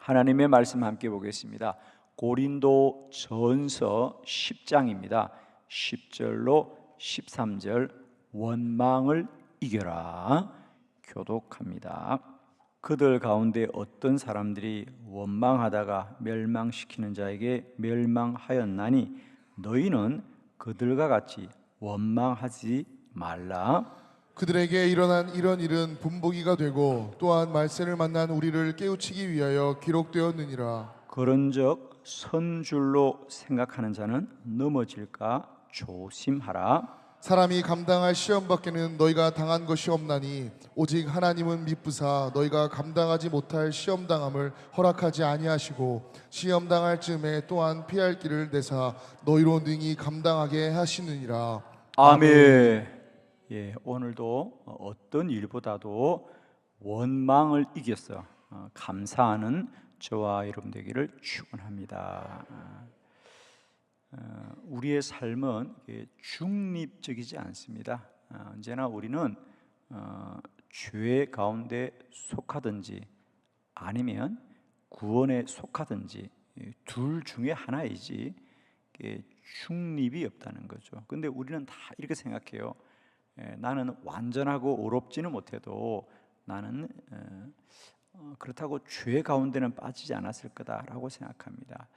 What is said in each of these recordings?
하나님의 말씀 함께 보겠습니다. 고린도 전서 10장입니다. 10절로 13절 원망을 이겨라 교독합니다. 그들 가운데 어떤 사람들이 원망하다가 멸망시키는 자에게 멸망하였나니 너희는 그들과 같이 원망하지 말라. 그들에게 일어난 이런 일은 분보기가 되고 또한 말세를 만난 우리를 깨우치기 위하여 기록되었느니라. 그런즉 선줄로 생각하는 자는 넘어질까 조심하라. 사람이 감당할 시험 밖에는 너희가 당한 것이 없나니 오직 하나님은 미쁘사 너희가 감당하지 못할 시험 당함을 허락하지 아니하시고 시험 당할 즈음에 또한 피할 길을 내사 너희로 능히 감당하게 하시느니라. 아멘. 오늘도 어떤 일보다도 원망을 이겨서 감사하는 저와 여러분 되기를 축원합니다. 우리의 삶은 중립적이지 않습니다. 언제나 우리는 죄 가운데 속하든지 아니면 구원에 속하든지 둘 중에 하나이지 중립이 없다는 거죠. 근데 우리는 다 이렇게 생각해요. 나는 완전하고 의롭지는 못해도 나는 그렇다고 죄 가운데는 빠지지 않았을 거다라고 생각합니다.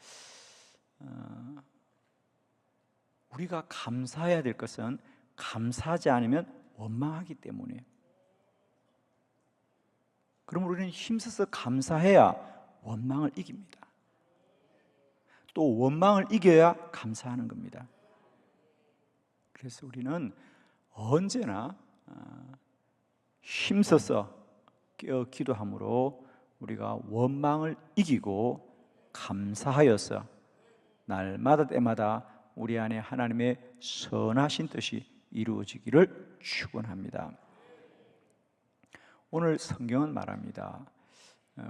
우리가 감사해야 될 것은 감사하지 않으면 원망하기 때문이에요. 그럼 우리는 힘써서 감사해야 원망을 이깁니다. 또 원망을 이겨야 감사하는 겁니다. 그래서 우리는 언제나 힘써서 기도함으로 우리가 원망을 이기고 감사하여서 날마다 때마다 우리 안에 하나님의 선하신 뜻이 이루어지기를 축원합니다. 오늘 성경은 말합니다.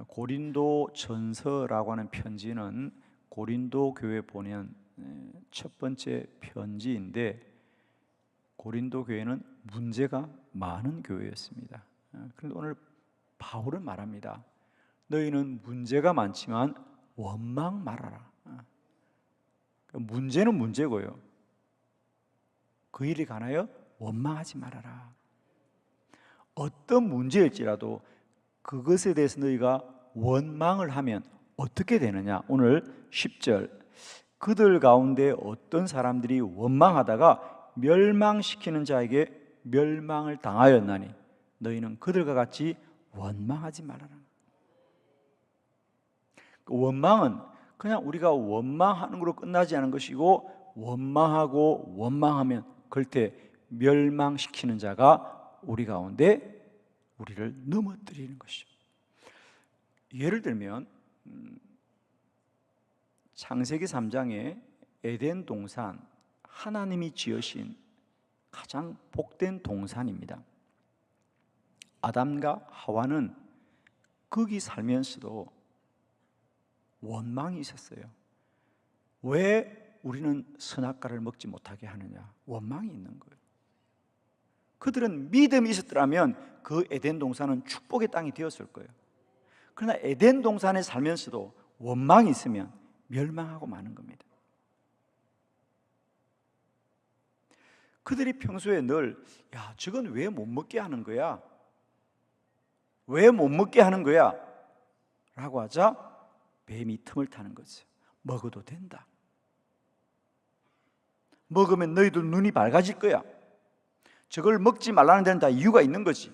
고린도 전서라고 하는 편지는 고린도 교회에 보낸 첫 번째 편지인데 고린도 교회는 문제가 많은 교회였습니다. 그런데 오늘 바울은 말합니다. 너희는 문제가 많지만 원망 말아라. 문제는 문제고요. 그 일이 관하여 원망하지 말아라. 어떤 문제일지라도 그것에 대해서 너희가 원망을 하면 어떻게 되느냐? 오늘 10절 그들 가운데 어떤 사람들이 원망하다가 멸망시키는 자에게 멸망을 당하였나니 너희는 그들과 같이 원망하지 말아라. 원망은 그냥 우리가 원망하는 걸로 끝나지 않은 것이고 원망하고 원망하면 그때 멸망시키는 자가 우리 가운데 우리를 넘어뜨리는 것이죠. 예를 들면 창세기 3장에 에덴 동산 하나님이 지으신 가장 복된 동산입니다. 아담과 하와는 거기 살면서도 원망이 있었어요. 왜 우리는 선악과를 먹지 못하게 하느냐? 원망이 있는 거예요. 그들은 믿음이 있었더라면 그 에덴 동산은 축복의 땅이 되었을 거예요. 그러나 에덴 동산에 살면서도 원망이 있으면 멸망하고 마는 겁니다. 그들이 평소에 늘 저건 왜 못 먹게 하는 거야? 왜 못 먹게 하는 거야? 라고 하자 뱀이 틈을 타는 거죠. 먹어도 된다. 먹으면 너희들 눈이 밝아질 거야. 저걸 먹지 말라는 데는 다 이유가 있는 거지.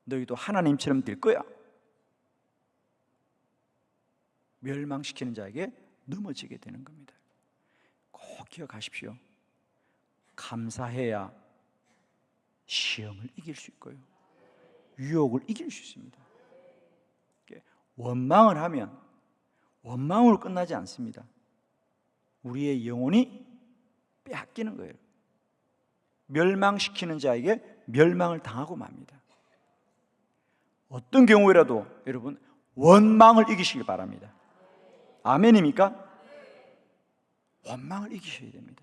너희도 하나님처럼 될 거야. 멸망시키는 자에게 넘어지게 되는 겁니다. 꼭 기억하십시오. 감사해야 시험을 이길 수 있고요. 유혹을 이길 수 있습니다. 원망을 하면 원망으로 끝나지 않습니다. 우리의 영혼이 빼앗기는 거예요. 멸망시키는 자에게 멸망을 당하고 맙니다. 어떤 경우에라도 여러분 원망을 이기시길 바랍니다. 아멘입니까? 원망을 이기셔야 됩니다.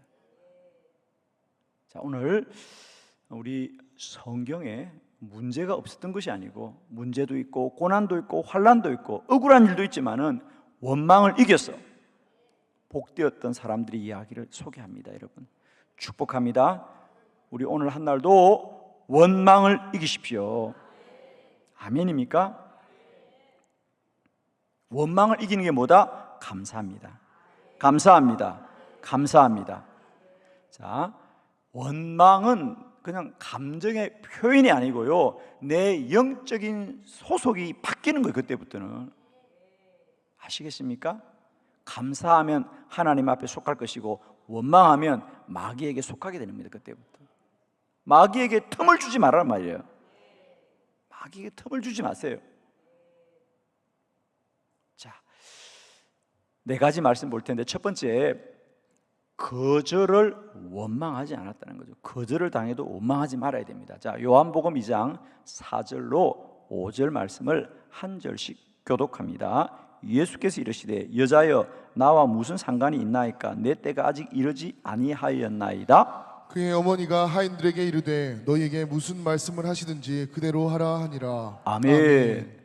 자, 오늘 우리 성경에 문제가 없었던 것이 아니고 문제도 있고 고난도 있고 환난도 있고 억울한 일도 있지만은 원망을 이겼어. 복되었던 사람들의 이야기를 소개합니다. 여러분 축복합니다. 우리 오늘 한 날도 원망을 이기십시오. 아멘입니까? 원망을 이기는 게 뭐다? 감사합니다. 감사합니다. 감사합니다. 자, 원망은 그냥 감정의 표현이 아니고요, 내 영적인 소속이 바뀌는 거예요. 그때부터는. 아시겠습니까? 감사하면 하나님 앞에 속할 것이고 원망하면 마귀에게 속하게 되는 겁니다. 그때부터. 마귀에게 틈을 주지 말란 말이에요. 마귀에게 틈을 주지 마세요. 자, 네 가지 말씀 볼 텐데, 첫 번째, 거절을 원망하지 않았다는 거죠. 거절을 당해도 원망하지 말아야 됩니다. 자, 요한복음 2장 4절로 5절 말씀을 한 절씩 교독합니다. 예수께서 이르시되 여자여 나와 무슨 상관이 있나이까? 내 때가 아직 이르지 아니하였나이다. 그의 어머니가 하인들에게 이르되 너희에게 무슨 말씀을 하시든지 그대로 하라 하니라. 아멘.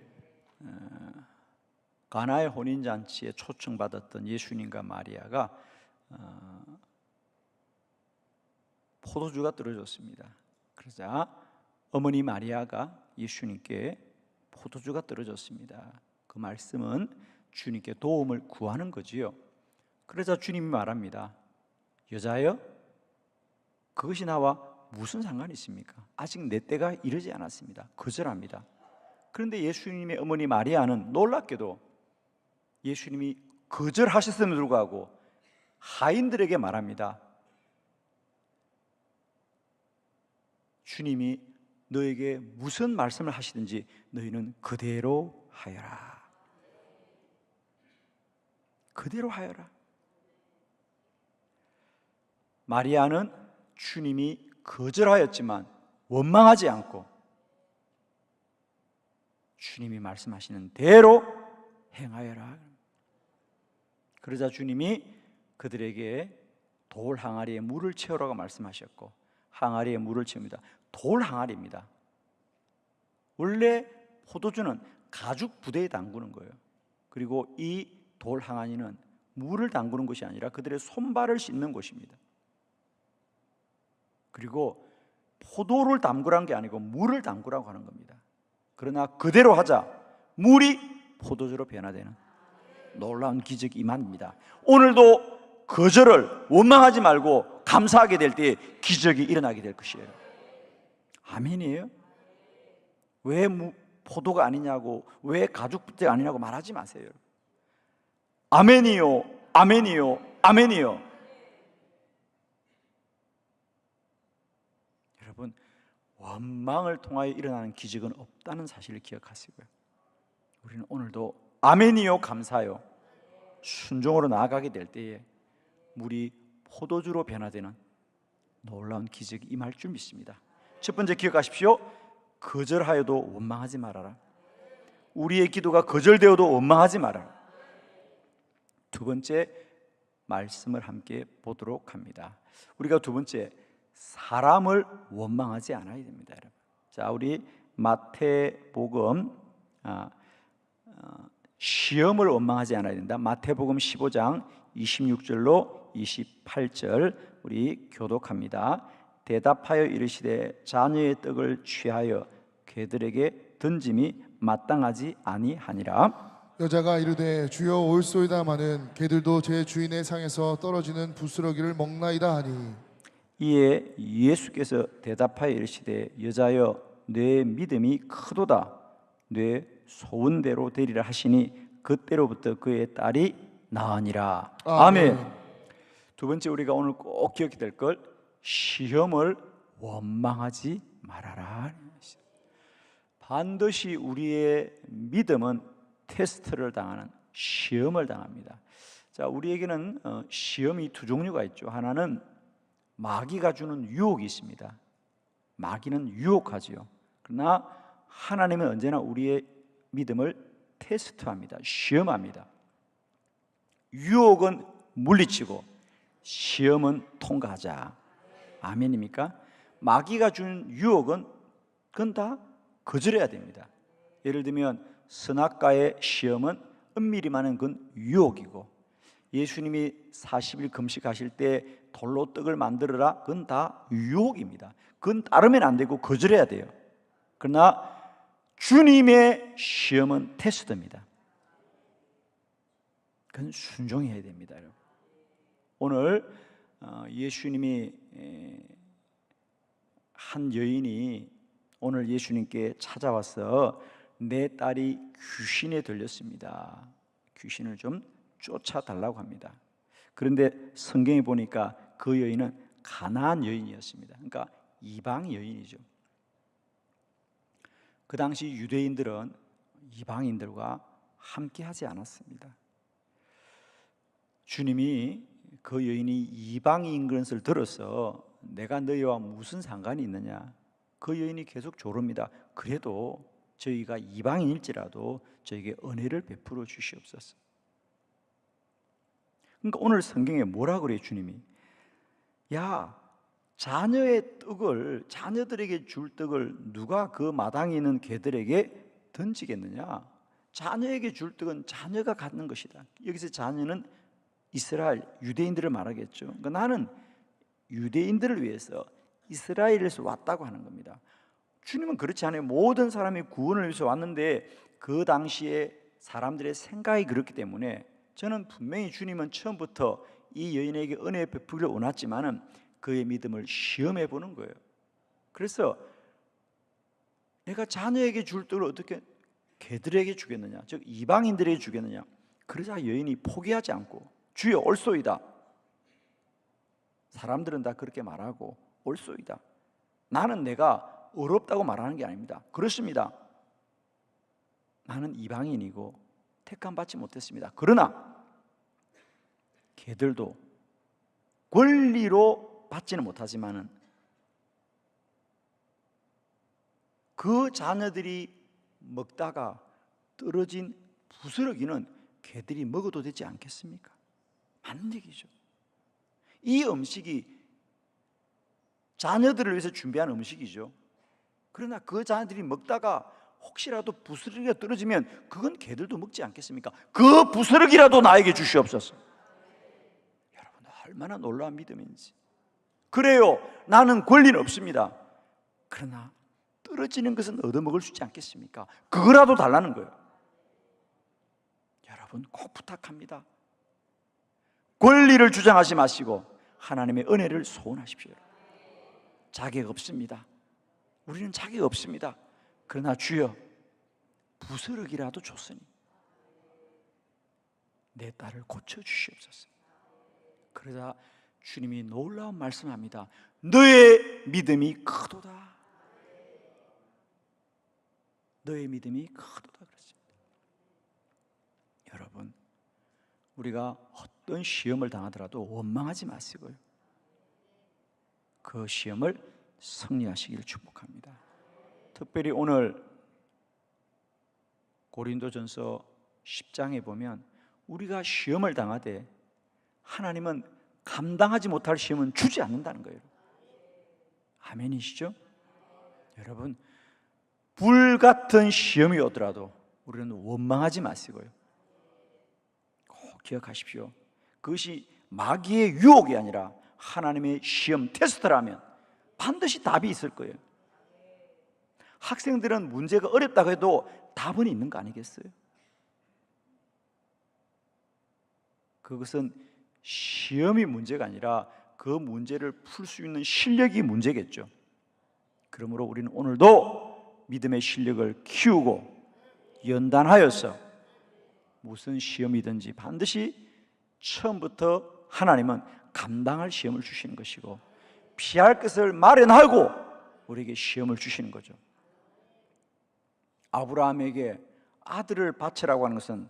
가나의 혼인잔치에 초청받았던 예수님과 마리아가 포도주가 떨어졌습니다. 그러자 어머니 마리아가 예수님께 포도주가 떨어졌습니다. 그 말씀은 주님께 도움을 구하는 거지요. 그러자 주님이 말합니다. 여자여, 그것이 나와 무슨 상관이 있습니까? 아직 내 때가 이르지 않았습니다. 거절합니다. 그런데 예수님의 어머니 마리아는 놀랍게도 예수님이 거절하셨음에도 불구하고 하인들에게 말합니다. 주님이 너에게 무슨 말씀을 하시든지 너희는 그대로 하여라. 그대로 하여라. 마리아는 주님이 거절하였지만 원망하지 않고 주님이 말씀하시는 대로 행하여라. 그러자 주님이 그들에게 돌 항아리에 물을 채우라고 말씀하셨고, 항아리에 물을 채웁니다. 돌 항아리입니다. 원래 포도주는 가죽 부대에 담그는 거예요. 그리고 이 돌 항아리는 물을 담그는 것이 아니라 그들의 손발을 씻는 곳입니다. 그리고 포도를 담그라는 게 아니고 물을 담그라고 하는 겁니다. 그러나 그대로 하자 물이 포도주로 변화되는 놀라운 기적이 임합니다. 오늘도 거절을 원망하지 말고 감사하게 될 때 기적이 일어나게 될 것이에요. 아멘이에요? 왜 포도가 아니냐고, 왜 가죽 부대가 아니냐고 말하지 마세요. 아멘이요, 아멘이요, 아멘이요. 여러분, 원망을 통하여 일어나는 기적은 없다는 사실을 기억하시고요, 우리는 오늘도 아멘이요, 감사요, 순종으로 나아가게 될 때에 물이 포도주로 변화되는 놀라운 기적이 임할 줄 믿습니다. 첫 번째 기억하십시오. 거절하여도 원망하지 말아라. 우리의 기도가 거절되어도 원망하지 말아라. 두 번째 말씀을 함께 보도록 합니다. 우리가 두 번째, 사람을 원망하지 않아야 됩니다, 여러분. 자, 우리 마태복음 시험을 원망하지 않아야 된다. 마태복음 15장 26절로 28절 우리 교독합니다. 대답하여 이르시되 자녀의 떡을 취하여 개들에게 던짐이 마땅하지 아니하니라. 여자가 이르되 주여 올소이다마는 개들도 제 주인의 상에서 떨어지는 부스러기를 먹나이다 하니. 이에 예수께서 대답하여 이르시되 여자여 내 믿음이 크도다. 내 소원대로 되리라 하시니 그때로부터 그의 딸이 나으니라. 아멘. 두 번째 우리가 오늘 꼭 기억해야 될 것, 시험을 원망하지 말아라. 반드시 우리의 믿음은 테스트를 당하는, 시험을 당합니다. 자, 우리에게는 시험이 두 종류가 있죠. 하나는 마귀가 주는 유혹이 있습니다. 마귀는 유혹하지요. 그러나 하나님은 언제나 우리의 믿음을 테스트합니다. 시험합니다. 유혹은 물리치고 시험은 통과하자. 아멘입니까? 마귀가 주는 유혹은 그건 다 거절해야 됩니다. 예를 들면 선악과의 시험은 은밀히 말하는 그건 유혹이고, 예수님이 40일 금식하실 때 돌로 떡을 만들어라, 그건 다 유혹입니다. 그건 따르면 안 되고 거절해야 돼요. 그러나 주님의 시험은 테스트입니다. 그건 순종해야 됩니다. 여러분. 오늘 예수님이 한 여인이 오늘 예수님께 찾아와서 내 딸이 귀신에 들렸습니다. 귀신을 좀 쫓아달라고 합니다. 그런데 성경에 보니까 그 여인은 가나안 여인이었습니다. 그러니까 이방 여인이죠. 그 당시 유대인들은 이방인들과 함께 하지 않았습니다. 주님이 그 여인이 이방인 것을 들어서 내가 너희와 무슨 상관이 있느냐, 그 여인이 계속 조릅니다. 그래도 저희가 이방인일지라도 저에게 은혜를 베풀어 주시옵소서. 그러니까 오늘 성경에 뭐라 그래요? 주님이 야, 자녀의 떡을, 자녀들에게 줄 떡을 누가 그 마당에 있는 개들에게 던지겠느냐? 자녀에게 줄 떡은 자녀가 갖는 것이다. 여기서 자녀는 이스라엘 유대인들을 말하겠죠. 그러니까 나는 유대인들을 위해서 이스라엘에서 왔다고 하는 겁니다. 주님은 그렇지 않아요. 모든 사람이 구원을 위해서 왔는데 그 당시에 사람들의 생각이 그렇기 때문에 저는 분명히 주님은 처음부터 이 여인에게 은혜 베풀기를 원했지만은 그의 믿음을 시험해 보는 거예요. 그래서 내가 자녀에게 줄 떡을 어떻게 개들에게 주겠느냐, 즉 이방인들에게 주겠느냐. 그러자 여인이 포기하지 않고 주여 옳소이다. 사람들은 다 그렇게 말하고 옳소이다. 나는 내가 어렵다고 말하는 게 아닙니다. 그렇습니다. 나는 이방인이고 택함 받지 못했습니다. 그러나 개들도 권리로 받지는 못하지만은 그 자녀들이 먹다가 떨어진 부스러기는 개들이 먹어도 되지 않겠습니까? 맞는 얘기죠. 이 음식이 자녀들을 위해서 준비한 음식이죠. 그러나 그 자녀들이 먹다가 혹시라도 부스러기가 떨어지면 그건 개들도 먹지 않겠습니까? 그 부스러기라도 나에게 주시옵소서. 여러분 얼마나 놀라운 믿음인지. 그래요, 나는 권리는 없습니다. 그러나 떨어지는 것은 얻어먹을 수 있지 않겠습니까? 그거라도 달라는 거예요. 여러분 꼭 부탁합니다. 권리를 주장하지 마시고 하나님의 은혜를 소원하십시오. 자격 없습니다. 우리는 자격 없습니다. 그러나 주여 부스러기라도 줬으니 내 딸을 고쳐주시옵소서. 그러자 주님이 놀라운 말씀합니다. 너의 믿음이 크도다. 너의 믿음이 크도다 그랬습니다. 여러분 우리가 어떤 시험을 당하더라도 원망하지 마시고요, 그 시험을 승리하시기를 축복합니다. 특별히 오늘 고린도전서 10장에 보면 우리가 시험을 당하되 하나님은 감당하지 못할 시험은 주지 않는다는 거예요. 아멘이시죠? 여러분 불같은 시험이 오더라도 우리는 원망하지 마시고요, 꼭 기억하십시오. 그것이 마귀의 유혹이 아니라 하나님의 시험 테스트라면 반드시 답이 있을 거예요. 학생들은 문제가 어렵다고 해도 답은 있는 거 아니겠어요? 그것은 시험이 문제가 아니라 그 문제를 풀 수 있는 실력이 문제겠죠. 그러므로 우리는 오늘도 믿음의 실력을 키우고 연단하여서 무슨 시험이든지 반드시 처음부터 하나님은 감당할 시험을 주시는 것이고 피할 것을 마련하고 우리에게 시험을 주시는 거죠. 아브라함에게 아들을 바치라고 하는 것은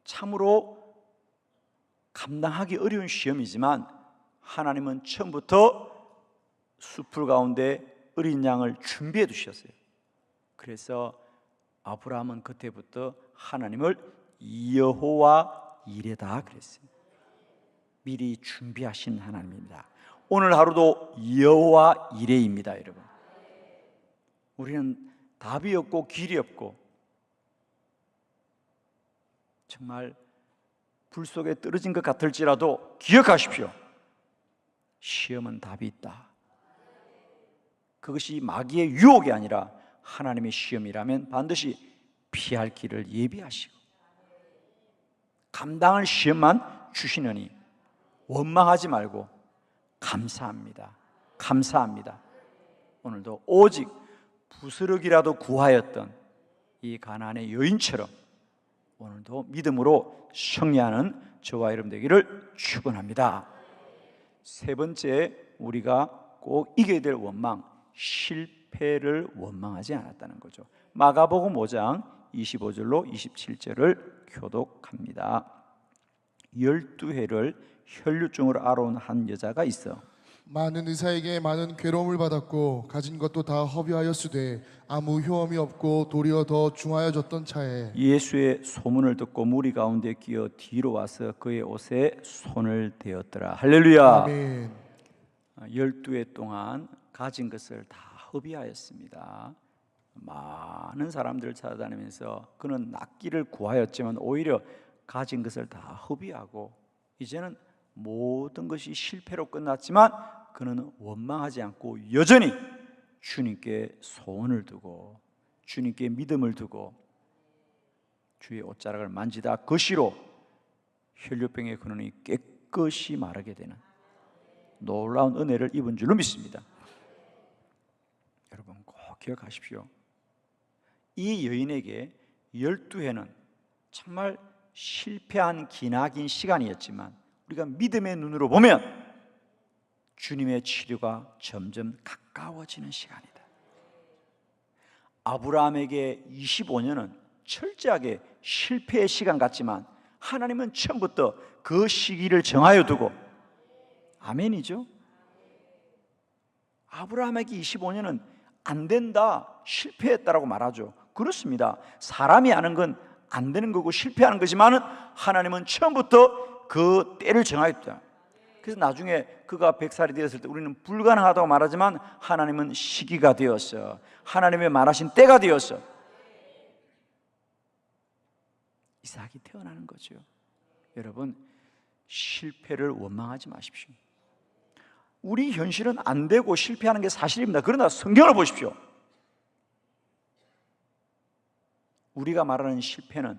참으로 감당하기 어려운 시험이지만 하나님은 처음부터 숲풀 가운데 어린 양을 준비해 두셨어요. 그래서 아브라함은 그때부터 하나님을 여호와 이레다 그랬어요. 미리 준비하신 하나님입니다. 오늘 하루도 여호와 이레입니다. 여러분 우리는 답이 없고 길이 없고 정말 불 속에 떨어진 것 같을지라도 기억하십시오. 시험은 답이 있다. 그것이 마귀의 유혹이 아니라 하나님의 시험이라면 반드시 피할 길을 예비하시고 감당할 시험만 주시느니 원망하지 말고 감사합니다. 감사합니다. 오늘도 오직 부스럭이라도 구하였던 이 가나안의 여인처럼 오늘도 믿음으로 승리하는 저와 여러분 되기를 축원합니다. 세 번째, 우리가 꼭 이겨야 될 원망, 실패를 원망하지 않았다는 거죠. 마가복음 5장 25절로 27절을 교독합니다. 12해를 혈류증으로 앓아온 한 여자가 있어 많은 의사에게 많은 괴로움을 받았고 가진 것도 다 허비하였으되 아무 효험이 없고 도리어 더 중하여졌던 차에 예수의 소문을 듣고 무리 가운데 끼어 뒤로 와서 그의 옷에 손을 대었더라. 할렐루야. 아멘. 12해 동안 가진 것을 다 허비하였습니다. 많은 사람들을 찾아다니면서 그는 낫기를 구하였지만 오히려 가진 것을 다 허비하고 이제는 모든 것이 실패로 끝났지만 그는 원망하지 않고 여전히 주님께 소원을 두고 주님께 믿음을 두고 주의 옷자락을 만지다 거시로 혈류병의 근원이 깨끗이 마르게 되는 놀라운 은혜를 입은 줄로 믿습니다. 여러분 꼭 기억하십시오. 이 여인에게 12해는 정말 실패한 기나긴 시간이었지만 우리가 믿음의 눈으로 보면 주님의 치료가 점점 가까워지는 시간이다. 아브라함에게 25년은 철저하게 실패의 시간 같지만 하나님은 처음부터 그 시기를 정하여 두고 아멘이죠. 아브라함에게 25년은 안 된다, 실패했다라고 말하죠. 그렇습니다. 사람이 아는 건 안 되는 거고 실패하는 거지만은 하나님은 처음부터 그 때를 정하였다. 그래서 나중에 그가 100살이 되었을 때 우리는 불가능하다고 말하지만 하나님은 시기가 되었어. 하나님의 말하신 때가 되었어. 이삭이 태어나는 거죠. 여러분 실패를 원망하지 마십시오. 우리 현실은 안 되고 실패하는 게 사실입니다. 그러나 성경을 보십시오. 우리가 말하는 실패는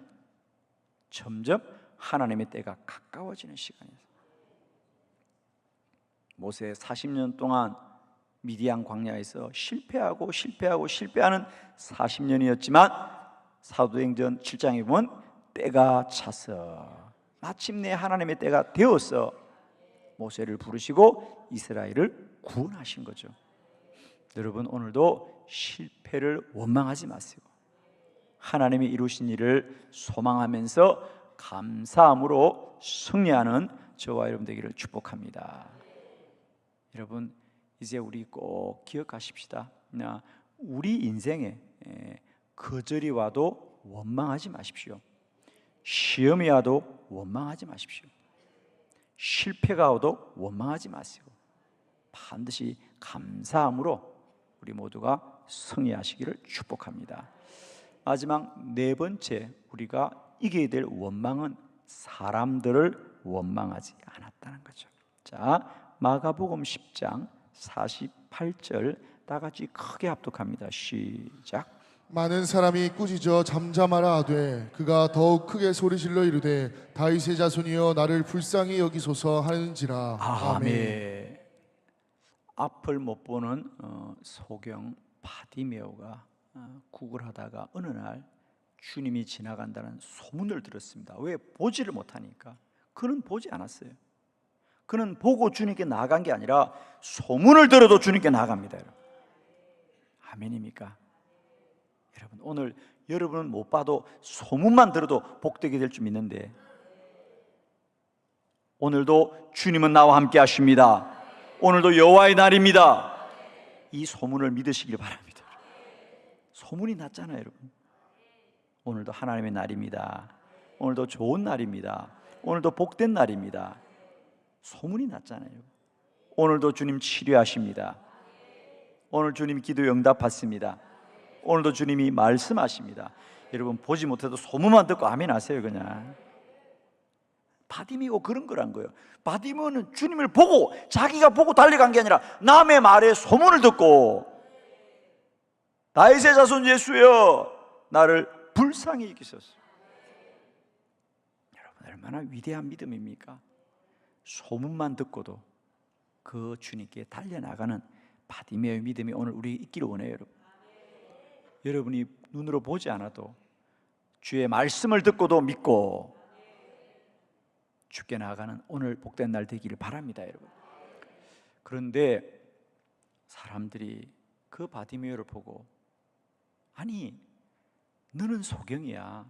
점점 하나님의 때가 가까워지는 시간이에요. 모세 40년 동안 미디안 광야에서 실패하고 실패하는 40년이었지만 사도행전 7장에 보면 때가 차서 마침내 하나님의 때가 되어서 모세를 부르시고 이스라엘을 구원하신 거죠. 여러분 오늘도 실패를 원망하지 마세요. 하나님이 이루신 일을 소망하면서 감사함으로 승리하는 저와 여러분 되기를 축복합니다. 여러분 이제 우리 꼭 기억하십시다. 우리 인생에 거절이 와도 원망하지 마십시오. 시험이 와도 원망하지 마십시오. 실패가 와도 원망하지 마시고 반드시 감사함으로 우리 모두가 승리하시기를 축복합니다. 마지막 네 번째, 우리가 이겨야 될 원망은 사람들을 원망하지 않았다는 거죠. 자, 마가복음 10장 48절 다 같이 크게 합독합니다. 시작. 많은 사람이 꾸짖어 잠잠하라 하되 그가 더욱 크게 소리질러 이르되 다윗의 자손이여 나를 불쌍히 여기소서 하는지라. 아멘. 앞을 못 보는 소경 바디메오가 구걸하다가 어느 날 주님이 지나간다는 소문을 들었습니다. 왜? 보지를 못하니까. 그는 보지 않았어요. 그는 보고 주님께 나아간 게 아니라 소문을 들어도 주님께 나아갑니다. 아멘입니까? 여러분 오늘 여러분은 못 봐도 소문만 들어도 복되게 될 줄 믿는데 오늘도 주님은 나와 함께 하십니다. 오늘도 여호와의 날입니다. 이 소문을 믿으시길 바랍니다. 소문이 났잖아요, 여러분. 오늘도 하나님의 날입니다. 오늘도 좋은 날입니다. 오늘도 복된 날입니다. 소문이 났잖아요. 오늘도 주님 치료하십니다. 오늘 주님 기도 응답받습니다. 오늘도 주님이 말씀하십니다. 여러분 보지 못해도 소문만 듣고 아멘 하세요. 그냥 바디메오 그런 거란 거예요. 바디메오는 주님을 보고 자기가 보고 달려간 게 아니라 남의 말에 소문을 듣고 다윗의 자손 예수여 나를 불쌍히 여기소서. 여러분 얼마나 위대한 믿음입니까? 소문만 듣고도 그 주님께 달려나가는 바디메오의 믿음이 오늘 우리 있기를 원해요. 여러분이 눈으로 보지 않아도 주의 말씀을 듣고도 믿고 주께 나아가는 오늘 복된 날 되기를 바랍니다, 여러분. 그런데 사람들이 그 바디메오를 보고 아니 너는 소경이야.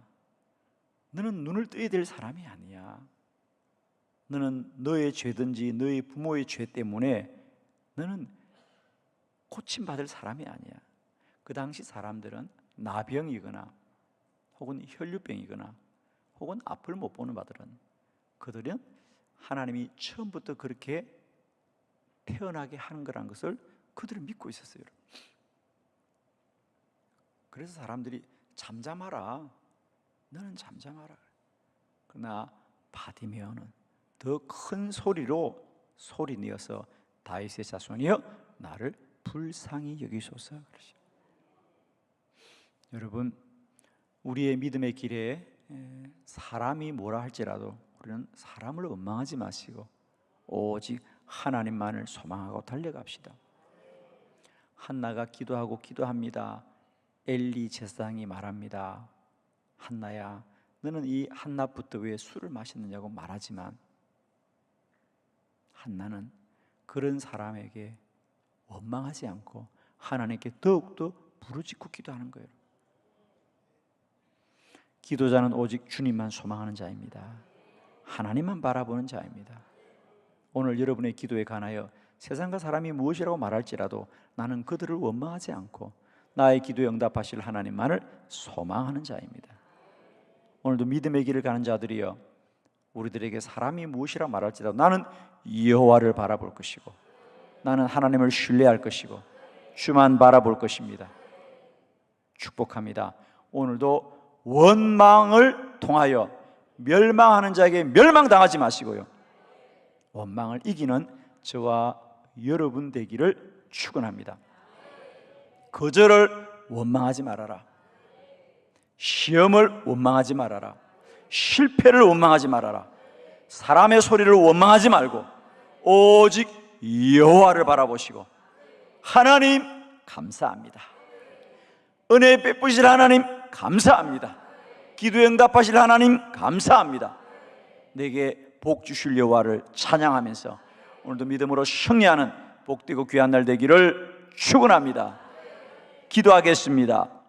너는 눈을 떠야 될 사람이 아니야. 너는 너의 죄든지 너의 부모의 죄 때문에 너는 고침받을 사람이 아니야. 그 당시 사람들은 나병이거나 혹은 혈류병이거나 혹은 앞을 못 보는 바들은 그들은 하나님이 처음부터 그렇게 태어나게 하는 거라는 것을 그들은 믿고 있었어요. 그래서 사람들이 잠잠하라. 너는 잠잠하라. 그러나 바디메오는 더 큰 소리로 소리내어서 다윗의 자손이여 나를 불쌍히 여기소서 그러시죠. 여러분 우리의 믿음의 길에 사람이 뭐라 할지라도 우리는 사람을 원망하지 마시고 오직 하나님만을 소망하고 달려갑시다. 한나가 기도하고 기도합니다. 엘리 제사장이 말합니다. 한나야 너는 이 한낮부터 왜 술을 마셨느냐고 말하지만 한나는 그런 사람에게 원망하지 않고 하나님께 더욱더 부르짖고 기도하는 거예요. 기도자는 오직 주님만 소망하는 자입니다. 하나님만 바라보는 자입니다. 오늘 여러분의 기도에 관하여 세상과 사람이 무엇이라고 말할지라도 나는 그들을 원망하지 않고 나의 기도에 응답하실 하나님만을 소망하는 자입니다. 오늘도 믿음의 길을 가는 자들이여 우리들에게 사람이 무엇이라 말할지라도 나는 여호와를 바라볼 것이고 나는 하나님을 신뢰할 것이고 주만 바라볼 것입니다. 축복합니다. 오늘도 원망을 통하여 멸망하는 자에게 멸망당하지 마시고요 원망을 이기는 저와 여러분 되기를 축원합니다. 거절을 원망하지 말아라. 시험을 원망하지 말아라. 실패를 원망하지 말아라. 사람의 소리를 원망하지 말고 오직 여호와를 바라보시고 하나님 감사합니다. 은혜 베푸실 하나님 감사합니다. 기도에 응답하실 하나님 감사합니다. 내게 복 주실 여호와를 찬양하면서 오늘도 믿음으로 승리하는 복되고 귀한 날 되기를 축원합니다. 기도하겠습니다.